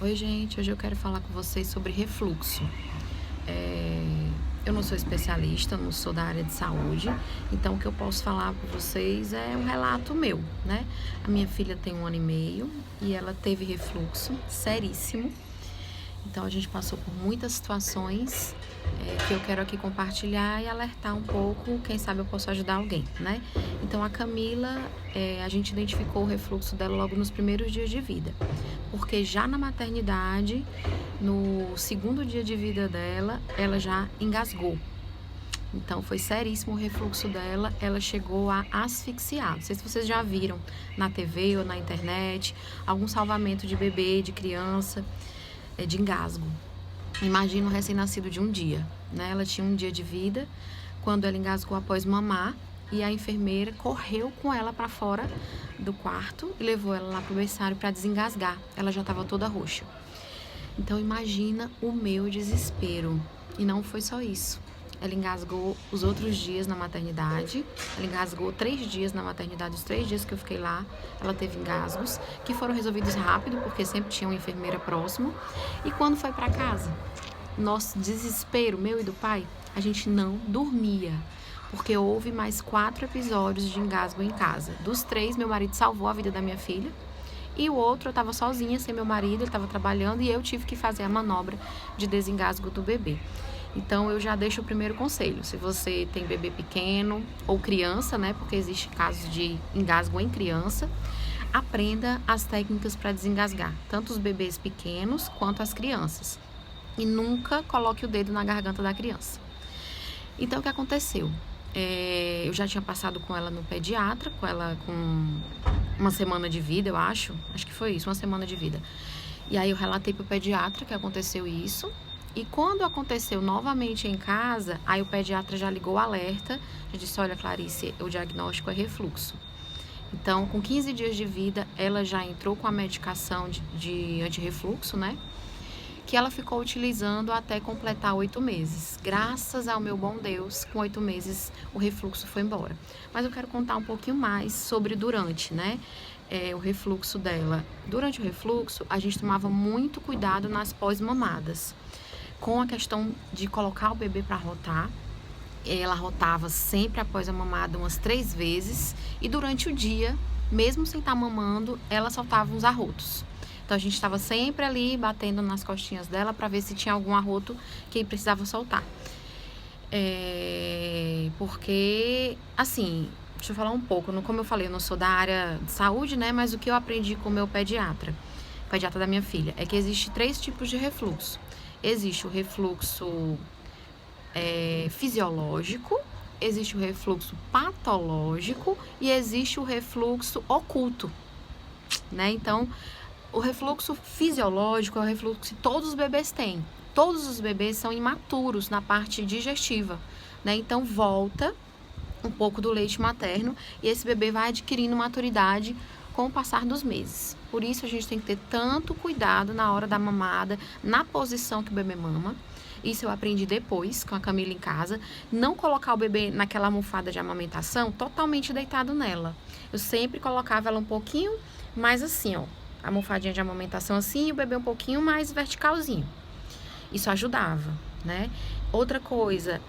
Oi, gente, hoje eu quero falar com vocês sobre refluxo. Eu não sou especialista, não sou da área de saúde, então o que eu posso falar para vocês é um relato meu, né? A minha filha tem 1 ano e meio e ela teve refluxo seríssimo. Então a gente passou por muitas situações que eu quero aqui compartilhar e alertar um pouco, quem sabe eu posso ajudar alguém, né? Então a Camila, a gente identificou o refluxo dela logo nos primeiros dias de vida, porque já na maternidade, no segundo dia de vida dela, ela já engasgou. Então foi seríssimo o refluxo dela, ela chegou a asfixiar. Não sei se vocês já viram na TV ou na internet algum salvamento de bebê, de criança, de engasgo. Imagina um recém-nascido de 1 dia, né? Ela tinha 1 dia de vida quando ela engasgou após mamar e a enfermeira correu com ela para fora do quarto e levou ela lá pro berçário para desengasgar. Ela já estava toda roxa. Então imagina o meu desespero. E não foi só isso. Ela engasgou os outros dias na maternidade. Ela engasgou 3 dias na maternidade. Os 3 dias que eu fiquei lá, ela teve engasgos, que foram resolvidos rápido, porque sempre tinha uma enfermeira próximo. E quando foi para casa, nosso desespero, meu e do pai, a gente não dormia. Porque houve mais 4 episódios de engasgo em casa. Dos 3, meu marido salvou a vida da minha filha. E o outro, eu estava sozinha, sem meu marido, ele estava trabalhando e eu tive que fazer a manobra de desengasgo do bebê. Então, eu já deixo o primeiro conselho. Se você tem bebê pequeno ou criança, né, porque existe casos de engasgo em criança, aprenda as técnicas para desengasgar, tanto os bebês pequenos quanto as crianças. E nunca coloque o dedo na garganta da criança. Então, o que aconteceu? Eu já tinha passado com ela no pediatra, com ela com 1 semana de vida, eu acho que foi isso, 1 semana de vida. E aí eu relatei pro pediatra que aconteceu isso. E quando aconteceu novamente em casa, aí o pediatra já ligou o alerta, já disse, olha, Clarice, o diagnóstico é refluxo. Então, com 15 dias de vida, ela já entrou com a medicação de antirrefluxo, né? Que ela ficou utilizando até completar 8 meses. Graças ao meu bom Deus, com 8 meses o refluxo foi embora. Mas eu quero contar um pouquinho mais sobre durante, né? O refluxo dela. Durante o refluxo, a gente tomava muito cuidado nas pós-mamadas, com a questão de colocar o bebê para rotar. Ela rotava sempre após a mamada umas 3 vezes e durante o dia, mesmo sem estar mamando, ela soltava uns arrotos. Então a gente estava sempre ali batendo nas costinhas dela para ver se tinha algum arroto que precisava soltar. Porque, assim, deixa eu falar um pouco. Como eu falei, eu não sou da área de saúde, né? Mas o que eu aprendi com o meu pediatra da minha filha, é que existe 3 tipos de refluxo. Existe o refluxo fisiológico, existe o refluxo patológico e existe o refluxo oculto, né? Então, o refluxo fisiológico é o refluxo que todos os bebês têm. Todos os bebês são imaturos na parte digestiva, né? Então, volta um pouco do leite materno e esse bebê vai adquirindo maturidade com o passar dos meses. Por isso, a gente tem que ter tanto cuidado na hora da mamada, na posição que o bebê mama. Isso eu aprendi depois, com a Camila em casa. Não colocar o bebê naquela almofada de amamentação totalmente deitado nela. Eu sempre colocava ela um pouquinho mais assim, ó. A almofadinha de amamentação assim e o bebê um pouquinho mais verticalzinho. Isso ajudava, né? Outra coisa,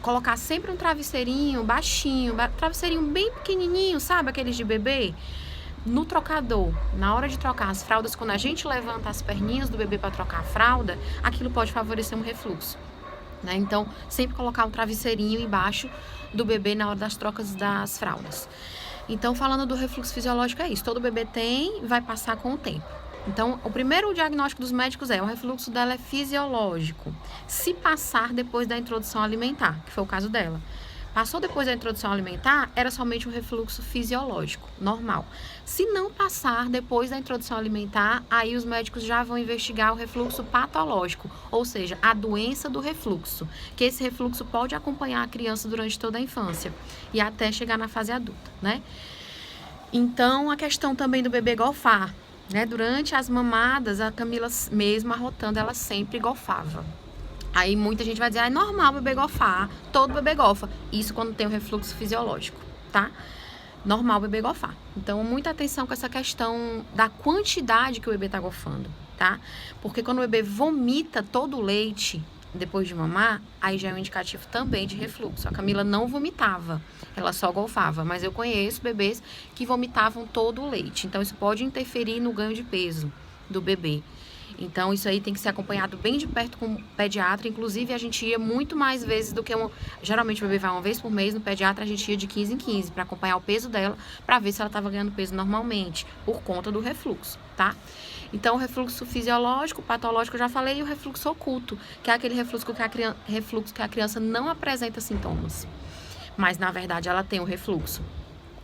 colocar sempre um travesseirinho baixinho, travesseirinho bem pequenininho, sabe? Aqueles de bebê. No trocador, na hora de trocar as fraldas, quando a gente levanta as perninhas do bebê para trocar a fralda, aquilo pode favorecer um refluxo, né? Então, sempre colocar um travesseirinho embaixo do bebê na hora das trocas das fraldas. Então, falando do refluxo fisiológico, é isso. Todo bebê tem, vai passar com o tempo. Então, o primeiro diagnóstico dos médicos o refluxo dela é fisiológico. Se passar depois da introdução alimentar, que foi o caso dela. Passou depois da introdução alimentar, era somente um refluxo fisiológico, normal. Se não passar depois da introdução alimentar, aí os médicos já vão investigar o refluxo patológico, ou seja, a doença do refluxo, que esse refluxo pode acompanhar a criança durante toda a infância e até chegar na fase adulta, né? Então, a questão também do bebê golfar, né? Durante as mamadas, a Camila mesmo arrotando, ela sempre golfava. Aí muita gente vai dizer, é normal o bebê golfar, todo bebê golfa. Isso quando tem o refluxo fisiológico, tá? normal o bebê golfar. Então, muita atenção com essa questão da quantidade que o bebê tá golfando, tá? Porque quando o bebê vomita todo o leite depois de mamar, aí já é um indicativo também de refluxo. A Camila não vomitava, ela só golfava, mas eu conheço bebês que vomitavam todo o leite. Então, isso pode interferir no ganho de peso do bebê. Então, isso aí tem que ser acompanhado bem de perto com o pediatra. Inclusive, a gente ia muito mais vezes do que geralmente o bebê vai uma vez por mês. No pediatra, a gente ia de 15 em 15 para acompanhar o peso dela, para ver se ela estava ganhando peso normalmente, por conta do refluxo, tá? Então, o refluxo fisiológico, patológico, eu já falei, e o refluxo oculto, que é aquele refluxo que a criança não apresenta sintomas, mas, na verdade, ela tem o refluxo.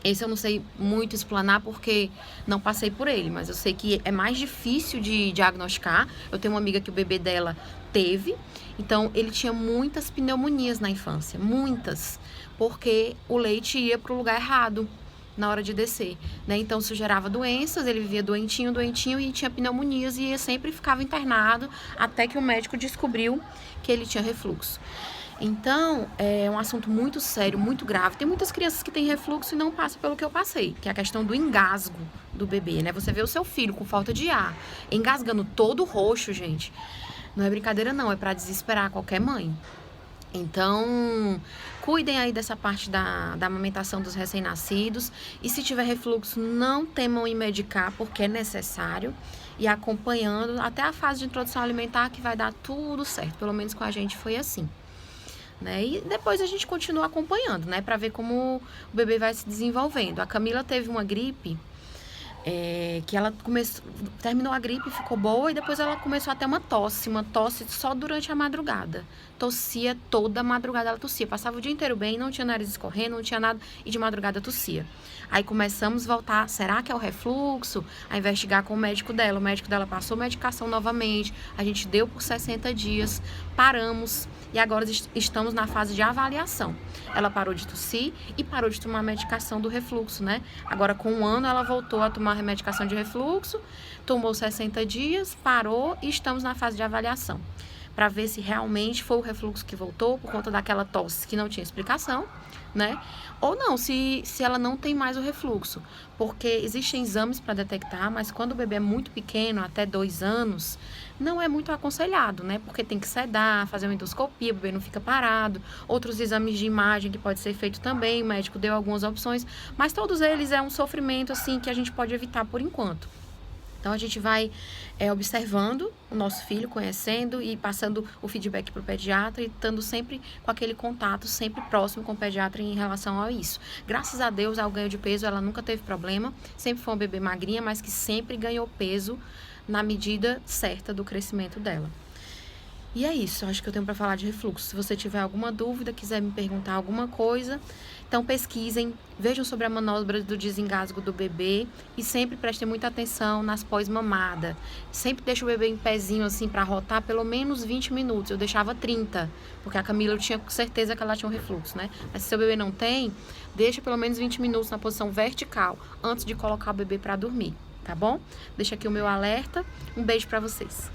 Esse eu não sei muito explanar porque não passei por ele, mas eu sei que é mais difícil de diagnosticar. Eu tenho uma amiga que o bebê dela teve, então ele tinha muitas pneumonias na infância, muitas, porque o leite ia para o lugar errado na hora de descer, né? Então isso gerava doenças, ele vivia doentinho e tinha pneumonias e sempre ficava internado até que o médico descobriu que ele tinha refluxo. Então, é um assunto muito sério, muito grave. Tem muitas crianças que têm refluxo e não passam pelo que eu passei, que é a questão do engasgo do bebê, né? Você vê o seu filho com falta de ar, engasgando todo roxo, gente. Não é brincadeira não, é para desesperar qualquer mãe. Então, cuidem aí dessa parte da amamentação dos recém-nascidos. E se tiver refluxo, não temam em medicar, porque é necessário. E acompanhando até a fase de introdução alimentar, que vai dar tudo certo. Pelo menos com a gente foi assim. Né? E depois a gente continua acompanhando, né? Para ver como o bebê vai se desenvolvendo. A Camila teve uma gripe, que ela terminou a gripe, ficou boa, e depois ela começou a ter uma tosse só durante a madrugada. Tossia toda a madrugada, ela tossia. Passava o dia inteiro bem, não tinha nariz escorrendo, não tinha nada, e de madrugada tossia. Aí começamos a voltar, será que é o refluxo? A investigar com o médico dela. O médico dela passou medicação novamente, a gente deu por 60 dias, paramos, e agora estamos na fase de avaliação. Ela parou de tossir e parou de tomar medicação do refluxo, né? Agora, com 1 ano, ela voltou a tomar a medicação de refluxo, tomou 60 dias, parou e estamos na fase de avaliação, para ver se realmente foi o refluxo que voltou por conta daquela tosse que não tinha explicação, né? Ou não, se ela não tem mais o refluxo, porque existem exames para detectar, mas quando o bebê é muito pequeno, até 2 anos, não é muito aconselhado, né? Porque tem que sedar, fazer uma endoscopia, o bebê não fica parado, outros exames de imagem que pode ser feito também, o médico deu algumas opções, mas todos eles é um sofrimento, assim, que a gente pode evitar por enquanto. Então, a gente vai observando o nosso filho, conhecendo e passando o feedback para o pediatra e estando sempre com aquele contato, sempre próximo com o pediatra em relação a isso. Graças a Deus, ao ganho de peso, ela nunca teve problema, sempre foi uma bebê magrinha, mas que sempre ganhou peso na medida certa do crescimento dela. E é isso, acho que eu tenho para falar de refluxo. Se você tiver alguma dúvida, quiser me perguntar alguma coisa, então pesquisem, vejam sobre a manobra do desengasgo do bebê e sempre prestem muita atenção nas pós-mamada. Sempre deixa o bebê em pezinho assim para rotar pelo menos 20 minutos. Eu deixava 30, porque a Camila eu tinha certeza que ela tinha um refluxo, né? Mas se seu bebê não tem, deixa pelo menos 20 minutos na posição vertical antes de colocar o bebê para dormir, tá bom? Deixa aqui o meu alerta. Um beijo para vocês.